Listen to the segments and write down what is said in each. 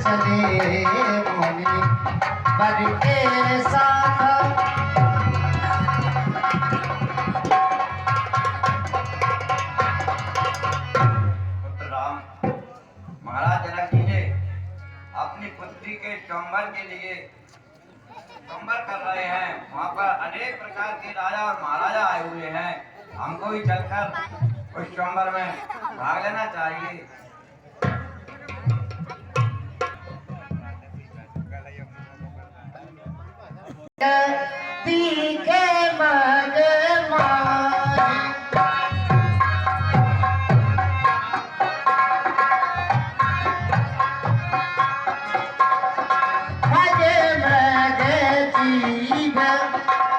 चले मुनि वर के साथ। पुत्र राम, महाराज जनक जी ने अपनी पुत्री के स्वयंवर के लिए स्वयंवर कर रहे हैं। वहाँ पर अनेक प्रकार के राजा और महाराजा आए हुए हैं। हमको भी चलकर उस स्वयंवर में भाग लेना चाहिए। तीखे मग मारी भज मग जीव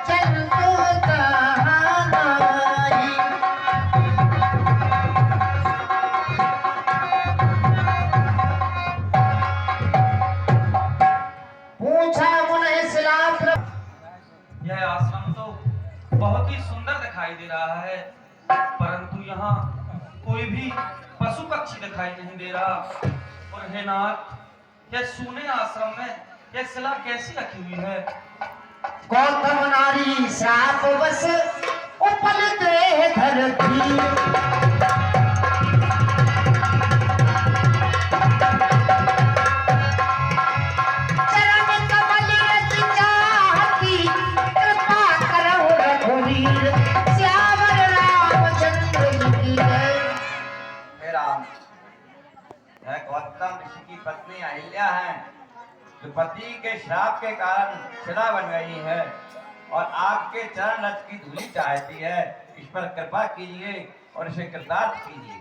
चंदो कहानाई। पूछा मुनि सिलाप यह आश्रम तो बहुत ही सुंदर दिखाई दे रहा है, परंतु यहाँ कोई भी पशु पक्षी दिखाई नहीं दे रहा। और हे नाथ, यह सूने आश्रम में यह शिला कैसी रखी हुई है? गौतम नारी श्राप बस उपल दे धरती। चरण कमल रच चाहती कृपा करहु रघुवीर श्यावर रामचंद्र जी की जय। हे राम, यह गौतम ऋषि की पत्नी अहिल्या है, जो पति के श्राप के कारण शिला बन गई है और आपके चरण रज की धूलि चाहती है। इस पर कृपा कीजिए और इसे कृतार्थ कीजिए।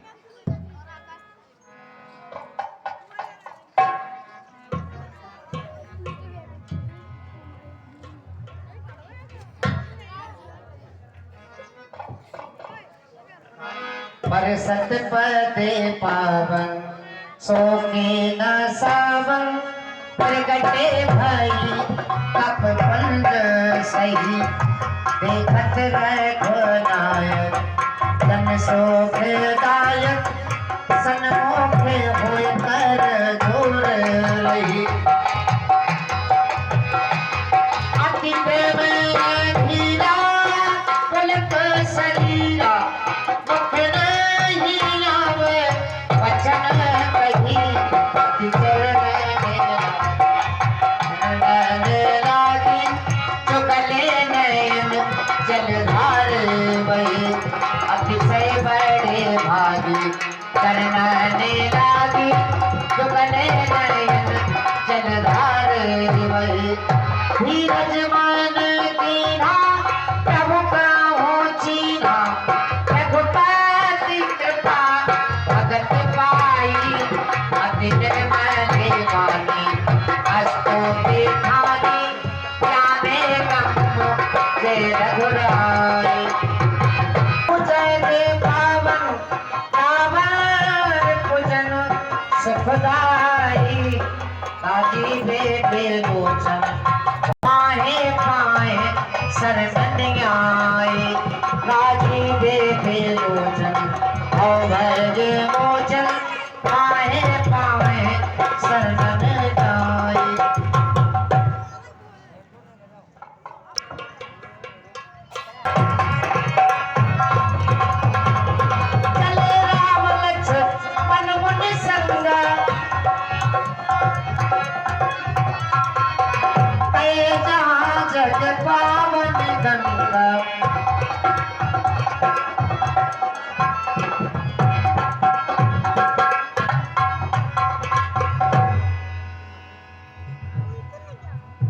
बरसत पदे पावन सोके न सावन। प्रगटे भई कप पंज सही देखत रघुनायक जन शोभदायक। सन्मुख होय कर जोर रही अति प्रेम धीरा पुलक शरीरा। मुख नहीं आवे वचन कही चरण लागी। चुगले नयन जलधार बही अतिशय बड़े भागी। चरण लागी चुगले नयन जलधार बही। धीरज मान कीन्हा प्रभु काहू चीन्हा। रघुपति कृपा भगत पाई अति निर्मल वाणी। अस्तुति ठानी जाने कम जय रघुराई। पूजन पावन पावन पूजन सुखदाई। काजी बेटे लोचन पाहे पाए शरण आए। काजी बेटे लोचन भज मोचन पाहे पाए शरण आए। चले राम लक्ष्मण मुनि संग कहे जहाँ जग पावन गंगा।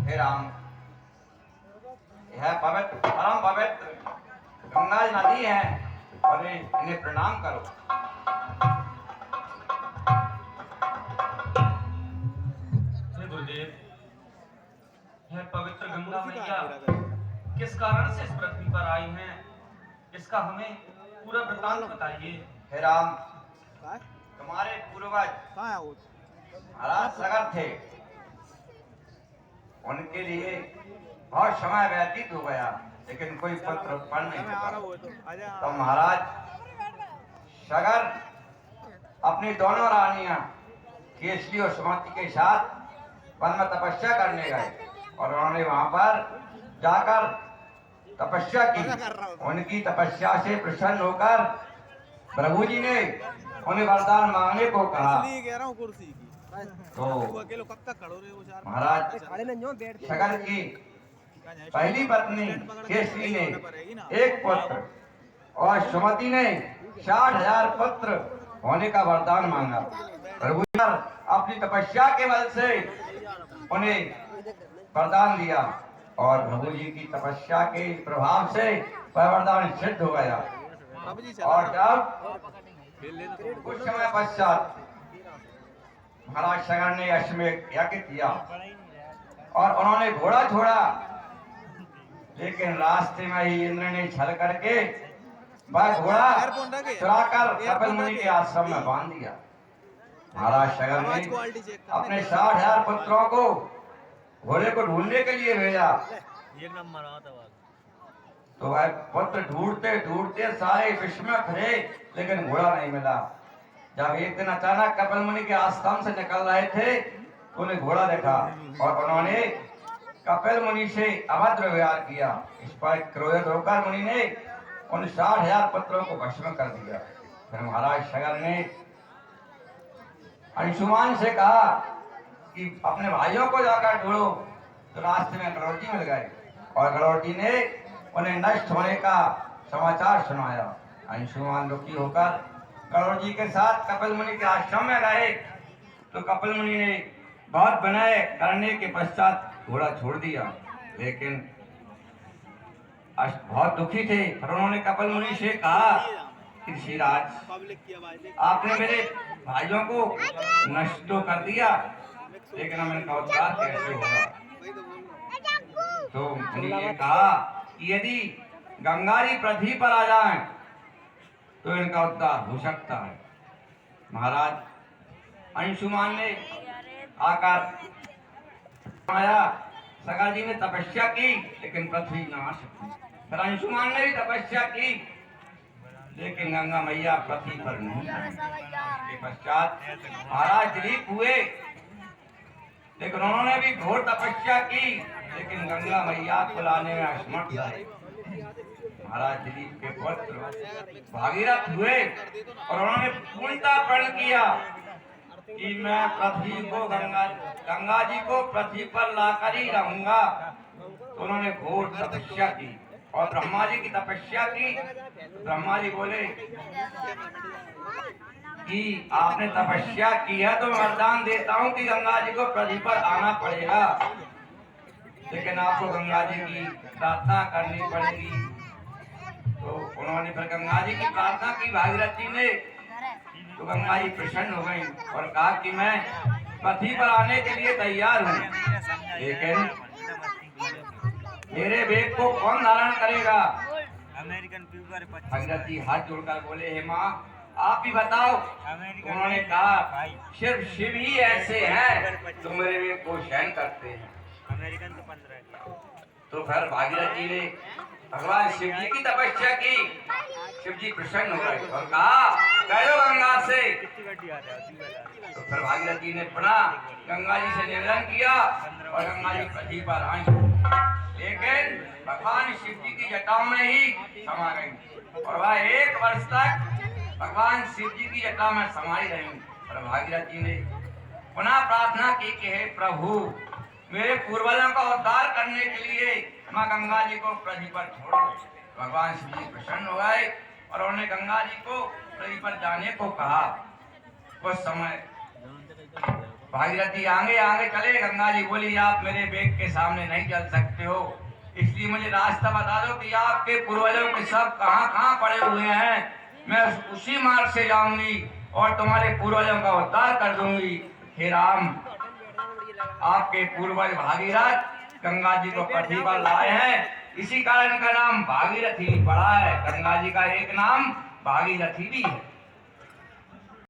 हे राम, यह पवित्र परम पवित्र गंगा नदी है और इन्हें प्रणाम करो। हे गुरुदेव, यह पवित्र गंगा मैया किस कारण से इस पृथ्वी पर आई हैं, इसका हमें पूरा वृतांत बताइए। हे राम, तुम्हारे पूर्वज महाराज सगर थे, उनके लिए बहुत समय व्यतीत हो गया, लेकिन कोई पुत्र उत्पन्न नहीं हुआ। तो महाराज सगर अपनी दोनों रानियां केसरी और सुमति के साथ वन में तपस्या करने गए और उन्होंने वहां पर जाकर तपस्या की। उनकी तपस्या से प्रसन्न होकर प्रभु जी ने उन्हें वरदान मांगने को कहा। तो महाराज सगर की पहली पत्नी केसरी ने एक पुत्र और सुमति ने 60,000 पुत्र होने का वरदान मांगा। प्रभु जी ने अपनी तपस्या के बल से उन्हें वरदान दिया और प्रभु जी की तपस्या के प्रभाव से वह वरदान सिद्ध हो गया। और जब कुछ समय पश्चात महाराज सगर ने अश्वमेध यज्ञ किया और उन्होंने घोड़ा छोड़ा, लेकिन रास्ते में ही इंद्र ने छल करके वह घोड़ा चुराकर कपिल मुनि के आश्रम में बांध दिया। महाराज सगर ने अपने 60,000 पुत्रों को घोड़े को ढूंढने के लिए भेजा। तो वह पुत्र ढूंढते ढूंढते सारे विश्व में फिरे, लेकिन घोड़ा नहीं मिला। जब एक दिन अचानक कपिल मुनि के आश्रम से निकल रहे थे तो उन्हें घोड़ा देखा और उन्होंने कपिल मुनि से अभद्र व्यवहार किया। इस पर क्रोधित होकर मुनि ने उन 60,000 पुत्रों को भस्म कर दिया। फिर महाराज सगर ने अंशुमान से कहा कि अपने भाइयों को जाकर ढूंढो। तो रास्ते में गरुड़ जी मिल गए और गरुड़ जी ने उन्हें नष्ट होने का समाचार सुनाया। अंशुमान दुखी होकर गरुड़ जी के साथ कपिल मुनि के आश्रम में गए। तो कपिल मुनि ने बहुत विनय करने के पश्चात घोड़ा छोड़ दिया, लेकिन बहुत दुखी थे। फिर उन्होंने कपिल मुनि से कहा कि ऋषिराज, आपने मेरे भाइयों को नष्ट तो कर दिया, लेकिन अब इनका उद्धार कैसे होगा? तो मुनि ने कहा कि यदि गंगा जी पृथ्वी पर आ जाएं तो इनका उद्धार हो सकता है। महाराज अंशुमान ने आकर आया, सगर जी ने तपस्या की, लेकिन पृथ्वी नाश हुई। फिर अंशुमान ने भी तपस्या की, लेकिन गंगा मैया पृथ्वी पर नहीं आई। इसके पश्चात महाराज दिलीप हुए, लेकिन उन्होंने भी घोर तपस्या की, लेकिन गंगा मैया को लाने में असमर्थ रहे। महाराज दिलीप के पुत्र भागीरथ हुए और उन्होंने पूर्णतः प्रण किया कि मैं पृथ्वी को गंगा जी को पृथ्वी पर लाकर ही रहूंगा। तो उन्होंने घोर तपस्या की और ब्रह्मा जी की तपस्या की। ब्रह्मा जी बोले कि आपने तपस्या की है तो मैं वरदान देता हूँ कि गंगा जी को पृथ्वी पर आना पड़ेगा, लेकिन आपको गंगा जी की प्रार्थना करनी पड़ेगी। तो उन्होंने फिर गंगा जी की प्रार्थना की भागीरथ जी ने। तो गंगा जी प्रसन्न हो गई और कहा कि मैं पृथ्वी पर आने के लिए तैयार हूँ, लेकिन मेरे वेग को कौन धारण करेगा? भागीरथ जी हाथ जोड़कर बोले, हे माँ आप ही बताओ। उन्होंने कहा सिर्फ शिव ही ऐसे हैं जो मेरे वेग को सहन करते हैं। तो फिर भागीरथ जी ने भगवान शिव जी की तपस्या की। शिव जी प्रसन्न हो गए और कहा गयो गंगा से। तो फिर भागीरथ जी ने पुनः गंगा जी से निवेदन किया और गंगा जी पृथ्वी पर आई, लेकिन भगवान शिव जी की जटाओं में ही समा गई और वह 1 वर्ष तक भगवान शिव जी की जटा में समाई रही। और भागीरथ जी ने पुनः प्रार्थना की कि हे प्रभु, मेरे पूर्वजों का उद्धार करने के लिए मैं गंगा जी को पृथ्वी पर छोड़ दूं। भगवान शिव जी प्रसन्न हो गए और उन्होंने गंगा जी को पृथ्वी पर जाने को कहा। उस समय भागीरथ जी आगे आगे चले। गंगा जी बोली, आप मेरे बेग के सामने नहीं चल सकते हो, इसलिए मुझे रास्ता बता दो कि आपके पूर्वजों के सब कहाँ कहाँ पड़े हुए हैं। मैं उसी मार्ग से जाऊंगी और तुम्हारे पूर्वजों का उद्धार कर दूंगी। हे राम, आपके पूर्वज भागीरथ गंगा जी को पृथ्वी पर लाए हैं, इसी कारण का नाम भागीरथी पड़ा है। गंगा जी का एक नाम भागीरथी भी है।